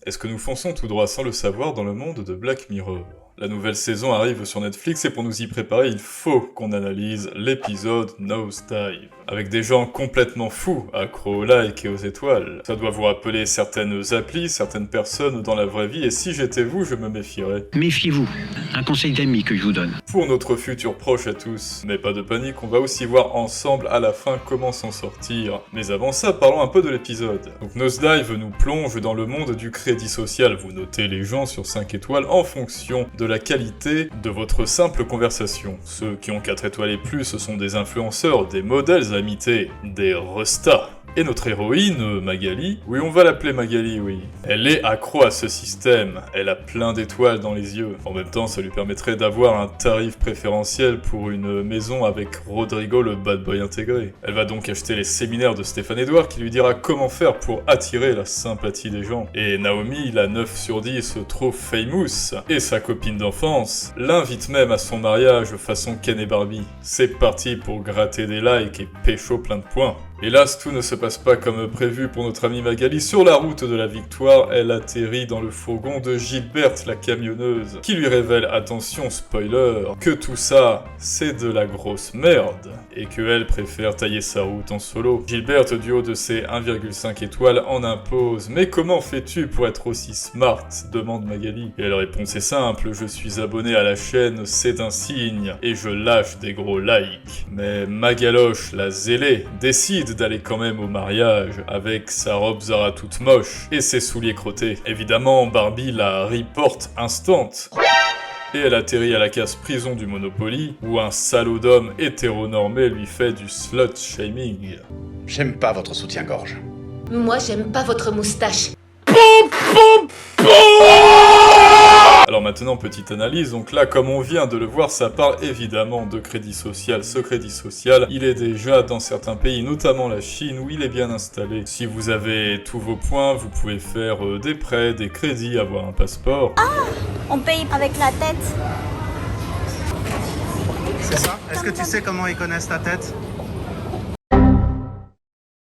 Est-ce que nous fonçons tout droit sans le savoir dans le monde de Black Mirror? La nouvelle saison arrive sur Netflix et pour nous y préparer, il faut qu'on analyse l'épisode Nosedive. Avec des gens complètement fous, accros aux likes et aux étoiles. Ça doit vous rappeler certaines applis, certaines personnes dans la vraie vie, et si j'étais vous, je me méfierais. Méfiez-vous, un conseil d'ami que je vous donne. Pour notre futur proche à tous. Mais pas de panique, on va aussi voir ensemble à la fin comment s'en sortir. Mais avant ça, parlons un peu de l'épisode. Donc Nosedive nous plonge dans le monde du crédit social. Vous notez les gens sur 5 étoiles en fonction de la qualité de votre simple conversation. Ceux qui ont 4 étoiles et plus, ce sont des influenceurs, des modèles à imiter, des restas. Et notre héroïne, Magali, oui on va l'appeler Magali, oui. Elle est accro à ce système, elle a plein d'étoiles dans les yeux. En même temps, ça lui permettrait d'avoir un tarif préférentiel pour une maison avec Rodrigo le bad boy intégré. Elle va donc acheter les séminaires de Stéphane Edouard qui lui dira comment faire pour attirer la sympathie des gens. Et Naomi, la 9 sur 10 trop famous, et sa copine d'enfance, l'invite même à son mariage façon Ken et Barbie. C'est parti pour gratter des likes et pécho plein de points. Hélas, tout ne se passe pas comme prévu pour notre amie Magali. Sur la route de la victoire, elle atterrit dans le fourgon de Gilberte, la camionneuse, qui lui révèle, attention spoiler, que tout ça, c'est de la grosse merde, et qu'elle préfère tailler sa route en solo. Gilberte, du haut de ses 1,5 étoiles, en impose. Mais comment fais-tu pour être aussi smart? Demande Magali. Et elle répond, c'est simple, je suis abonné à la chaîne, c'est un signe, et je lâche des gros likes. Mais Magaloche, la zélée, décide d'aller quand même au mariage avec sa robe Zara toute moche et ses souliers crottés. Évidemment, Barbie la reporte instant. Et elle atterrit à la case prison du Monopoly, où un salaud d'homme hétéronormé lui fait du slut shaming. J'aime pas votre soutien-gorge. Moi, j'aime pas votre moustache. Alors maintenant, petite analyse, donc là, comme on vient de le voir, ça parle évidemment de crédit social. Ce crédit social, il est déjà dans certains pays, notamment la Chine, où il est bien installé. Si vous avez tous vos points, vous pouvez faire des prêts, des crédits, avoir un passeport. Ah, on paye avec la tête. C'est ça? Est-ce que tu sais comment ils connaissent ta tête?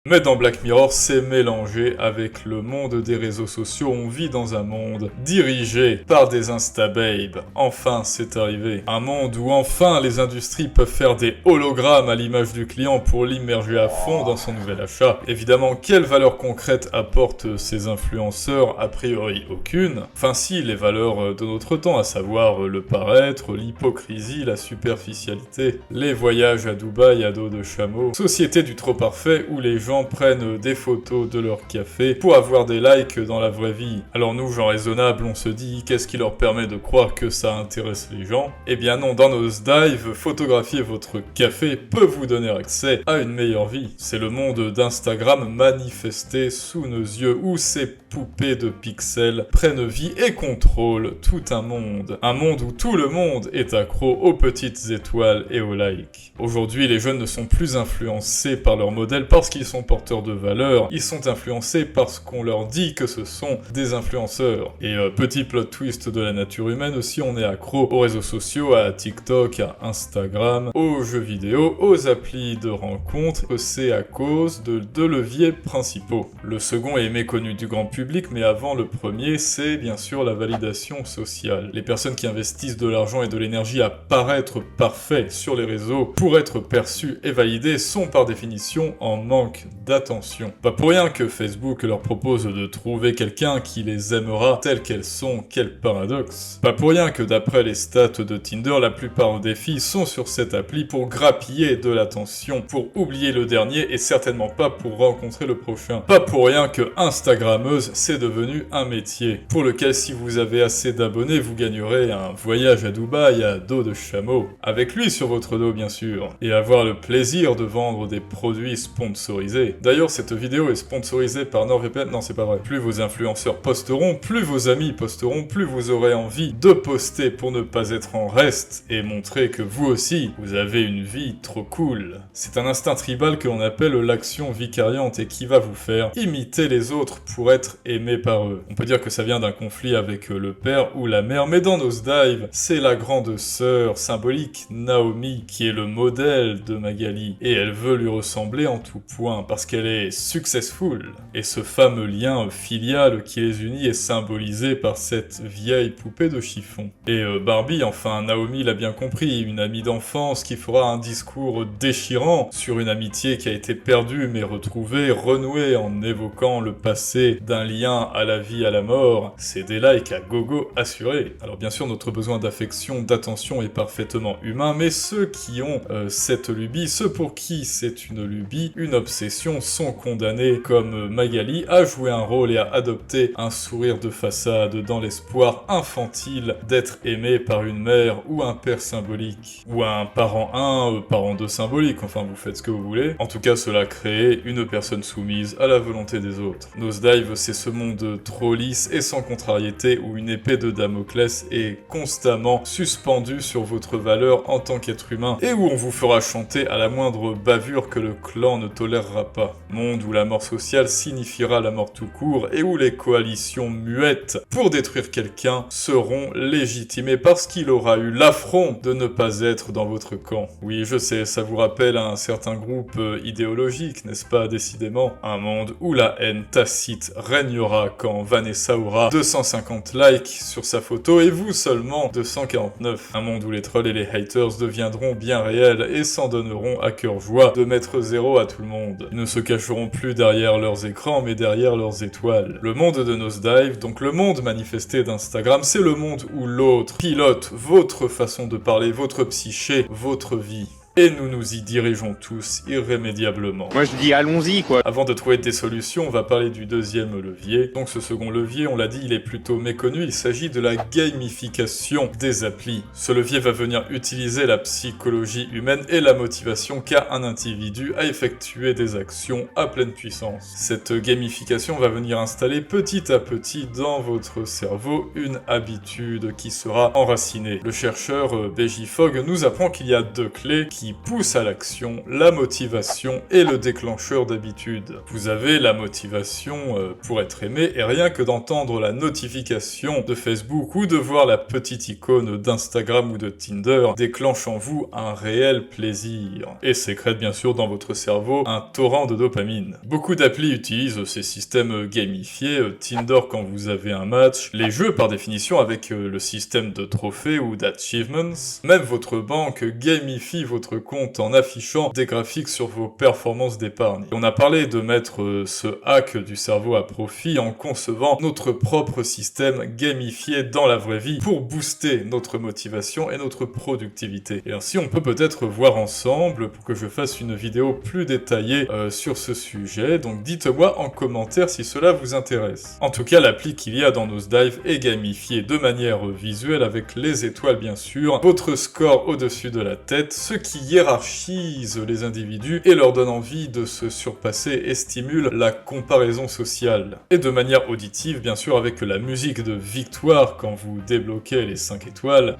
Mais dans Black Mirror, c'est mélangé avec le monde des réseaux sociaux. On vit dans un monde dirigé par des instababes. Enfin, c'est arrivé. Un monde où enfin les industries peuvent faire des hologrammes à l'image du client pour l'immerger à fond dans son nouvel achat. Évidemment, quelle valeur concrète apportent ces influenceurs? A priori, aucune. Enfin si, les valeurs de notre temps, à savoir le paraître, l'hypocrisie, la superficialité, les voyages à Dubaï à dos de chameau, société du trop parfait où les gens prennent des photos de leur café pour avoir des likes dans la vraie vie. Alors nous, gens raisonnables, on se dit, qu'est-ce qui leur permet de croire que ça intéresse les gens? Eh bien non, dans Nosedive, photographier votre café peut vous donner accès à une meilleure vie. C'est le monde d'Instagram manifesté sous nos yeux, où ces poupées de pixels prennent vie et contrôlent tout un monde. Un monde où tout le monde est accro aux petites étoiles et aux likes. Aujourd'hui, les jeunes ne sont plus influencés par leurs modèles parce qu'ils sont porteurs de valeurs, ils sont influencés parce qu'on leur dit que ce sont des influenceurs. Et petit plot twist de la nature humaine aussi, on est accro aux réseaux sociaux, à TikTok, à Instagram, aux jeux vidéo, aux applis de rencontres. C'est à cause de deux leviers principaux. Le second est méconnu du grand public, mais avant le premier, c'est bien sûr la validation sociale. Les personnes qui investissent de l'argent et de l'énergie à paraître parfaits sur les réseaux pour être perçus et validés sont par définition en manque d'attention. Pas pour rien que Facebook leur propose de trouver quelqu'un qui les aimera telles qu'elles sont, quel paradoxe. Pas pour rien que d'après les stats de Tinder, la plupart des filles sont sur cette appli pour grappiller de l'attention, pour oublier le dernier et certainement pas pour rencontrer le prochain. Pas pour rien que Instagrammeuse, c'est devenu un métier, pour lequel si vous avez assez d'abonnés, vous gagnerez un voyage à Dubaï à dos de chameau. Avec lui sur votre dos bien sûr, et avoir le plaisir de vendre des produits sponsorisés. D'ailleurs, cette vidéo est sponsorisée par NordVPN. Non, c'est pas vrai. Plus vos influenceurs posteront, plus vos amis posteront, plus vous aurez envie de poster pour ne pas être en reste et montrer que vous aussi, vous avez une vie trop cool. C'est un instinct tribal que l'on appelle l'action vicariante et qui va vous faire imiter les autres pour être aimé par eux. On peut dire que ça vient d'un conflit avec le père ou la mère, mais dans Nosedive, c'est la grande sœur symbolique, Naomi, qui est le modèle de Magali, et elle veut lui ressembler en tout point, parce qu'elle est successful. Et ce fameux lien filial qui les unit est symbolisé par cette vieille poupée de chiffon. Et Barbie, enfin Naomi l'a bien compris, une amie d'enfance qui fera un discours déchirant sur une amitié qui a été perdue mais retrouvée, renouée en évoquant le passé d'un lien à la vie, à la mort. C'est des likes à gogo assurés. Alors bien sûr, notre besoin d'affection, d'attention est parfaitement humain, mais ceux qui ont cette lubie, ceux pour qui c'est une lubie, une obsession, sont condamnés, comme Magali, à jouer un rôle et à adopter un sourire de façade dans l'espoir infantile d'être aimé par une mère ou un père symbolique, ou un parent 1, parent 2 symbolique, enfin vous faites ce que vous voulez. En tout cas, cela crée une personne soumise à la volonté des autres. Nosedive, c'est ce monde trop lisse et sans contrariété où une épée de Damoclès est constamment suspendue sur votre valeur en tant qu'être humain et où on vous fera chanter à la moindre bavure que le clan ne tolérera pas. Monde où la mort sociale signifiera la mort tout court et où les coalitions muettes pour détruire quelqu'un seront légitimées parce qu'il aura eu l'affront de ne pas être dans votre camp. Oui, je sais, ça vous rappelle un certain groupe idéologique, n'est-ce pas, décidément? Un monde où la haine tacite régnera quand Vanessa aura 250 likes sur sa photo et vous seulement 249. Un monde où les trolls et les haters deviendront bien réels et s'en donneront à cœur joie de mettre 0 à tout le monde. Ils ne se cacheront plus derrière leurs écrans mais derrière leurs étoiles. Le monde de Nosedive, donc le monde manifesté d'Instagram, c'est le monde où l'autre pilote votre façon de parler, votre psyché, votre vie. Et nous nous y dirigeons tous irrémédiablement. Moi je dis allons-y quoi. Avant de trouver des solutions, on va parler du deuxième levier. Donc ce second levier, on l'a dit, il est plutôt méconnu, il s'agit de la gamification des applis. Ce levier va venir utiliser la psychologie humaine et la motivation qu'a un individu à effectuer des actions à pleine puissance. Cette gamification va venir installer petit à petit dans votre cerveau une habitude qui sera enracinée. Le chercheur B.J. Fogg nous apprend qu'il y a deux clés qui pousse à l'action, la motivation et le déclencheur d'habitude. Vous avez la motivation pour être aimé et rien que d'entendre la notification de Facebook ou de voir la petite icône d'Instagram ou de Tinder déclenche en vous un réel plaisir et sécrète bien sûr dans votre cerveau un torrent de dopamine. Beaucoup d'applis utilisent ces systèmes gamifiés, Tinder quand vous avez un match, les jeux par définition avec le système de trophées ou d'achievements, même votre banque gamifie votre compte en affichant des graphiques sur vos performances d'épargne. Et on a parlé de mettre ce hack du cerveau à profit en concevant notre propre système gamifié dans la vraie vie pour booster notre motivation et notre productivité. Et ainsi on peut peut-être voir ensemble pour que je fasse une vidéo plus détaillée sur ce sujet, donc dites-moi en commentaire si cela vous intéresse. En tout cas, l'appli qu'il y a dans Nosedive est gamifiée de manière visuelle avec les étoiles bien sûr, votre score au-dessus de la tête, ce qui hiérarchise les individus et leur donne envie de se surpasser et stimule la comparaison sociale. Et de manière auditive, bien sûr, avec la musique de victoire quand vous débloquez les 5 étoiles,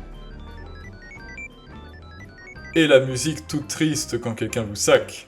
et la musique toute triste quand quelqu'un vous sac.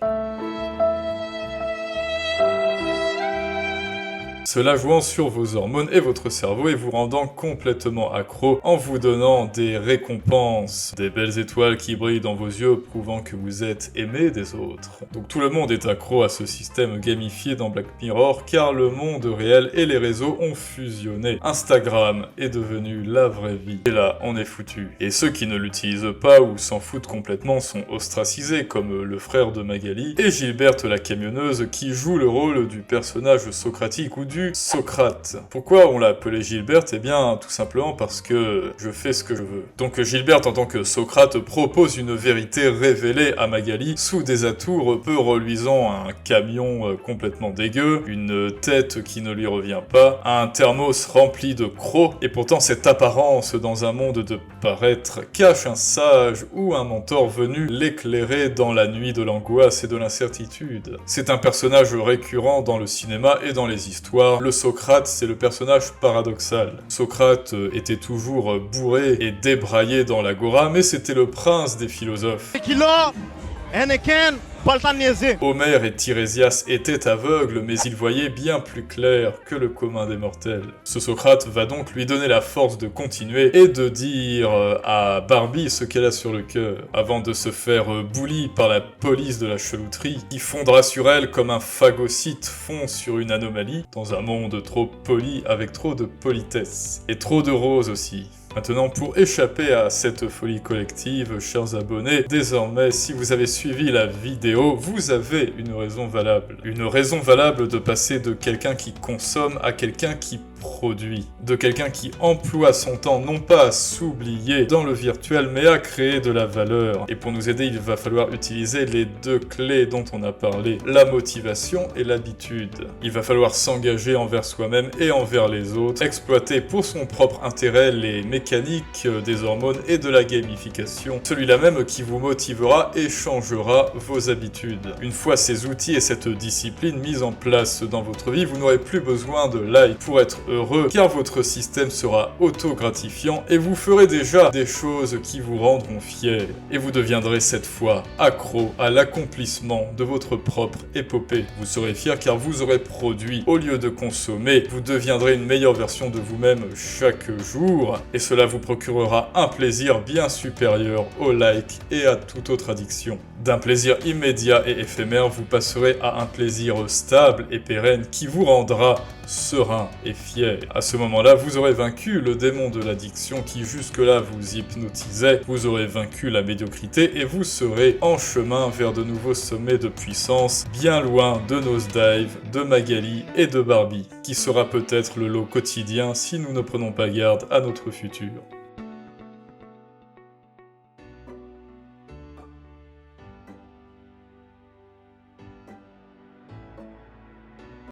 Cela jouant sur vos hormones et votre cerveau et vous rendant complètement accro en vous donnant des récompenses, des belles étoiles qui brillent dans vos yeux prouvant que vous êtes aimé des autres. Donc tout le monde est accro à ce système gamifié dans Black Mirror car le monde réel et les réseaux ont fusionné. Instagram est devenu la vraie vie. Et là, on est foutu. Et ceux qui ne l'utilisent pas ou s'en foutent complètement sont ostracisés comme le frère de Magali et Gilberte la camionneuse qui joue le rôle du personnage socratique ou du Socrate. Pourquoi on l'a appelé Gilberte? Eh bien, tout simplement parce que je fais ce que je veux. Donc Gilberte, en tant que Socrate, propose une vérité révélée à Magali sous des atours peu reluisants, un camion complètement dégueu, une tête qui ne lui revient pas, un thermos rempli de crocs, et pourtant cette apparence dans un monde de paraître cache un sage ou un mentor venu l'éclairer dans la nuit de l'angoisse et de l'incertitude. C'est un personnage récurrent dans le cinéma et dans les histoires. Le Socrate, c'est le personnage paradoxal. Socrate était toujours bourré et débraillé dans l'agora, mais c'était le prince des philosophes. Tequila, Anakin, Pas le temps de niaiser. Homer et Tirésias étaient aveugles, mais ils voyaient bien plus clair que le commun des mortels. Ce Socrate va donc lui donner la force de continuer et de dire à Barbie ce qu'elle a sur le cœur, avant de se faire bully par la police de la chalouterie, qui fondra sur elle comme un phagocyte fond sur une anomalie, dans un monde trop poli avec trop de politesse. Et trop de roses aussi. Maintenant, pour échapper à cette folie collective, chers abonnés, désormais, si vous avez suivi la vidéo, vous avez une raison valable. Une raison valable de passer de quelqu'un qui consomme à quelqu'un qui produit. De quelqu'un qui emploie son temps non pas à s'oublier dans le virtuel, mais à créer de la valeur. Et pour nous aider, il va falloir utiliser les deux clés dont on a parlé, la motivation et l'habitude. Il va falloir s'engager envers soi-même et envers les autres, exploiter pour son propre intérêt les mécaniques des hormones et de la gamification, celui-là même qui vous motivera et changera vos habitudes. Une fois ces outils et cette discipline mis en place dans votre vie, vous n'aurez plus besoin de like pour être heureux, car votre système sera auto-gratifiant et vous ferez déjà des choses qui vous rendront fiers. Et vous deviendrez cette fois accro à l'accomplissement de votre propre épopée. Vous serez fier car vous aurez produit au lieu de consommer. Vous deviendrez une meilleure version de vous-même chaque jour et cela vous procurera un plaisir bien supérieur au like et à toute autre addiction. D'un plaisir immédiat et éphémère, vous passerez à un plaisir stable et pérenne qui vous rendra serein et fier. À ce moment-là, vous aurez vaincu le démon de l'addiction qui jusque-là vous hypnotisait, vous aurez vaincu la médiocrité et vous serez en chemin vers de nouveaux sommets de puissance, bien loin de Nosedive, de Magali et de Barbie, qui sera peut-être le lot quotidien si nous ne prenons pas garde à notre futur.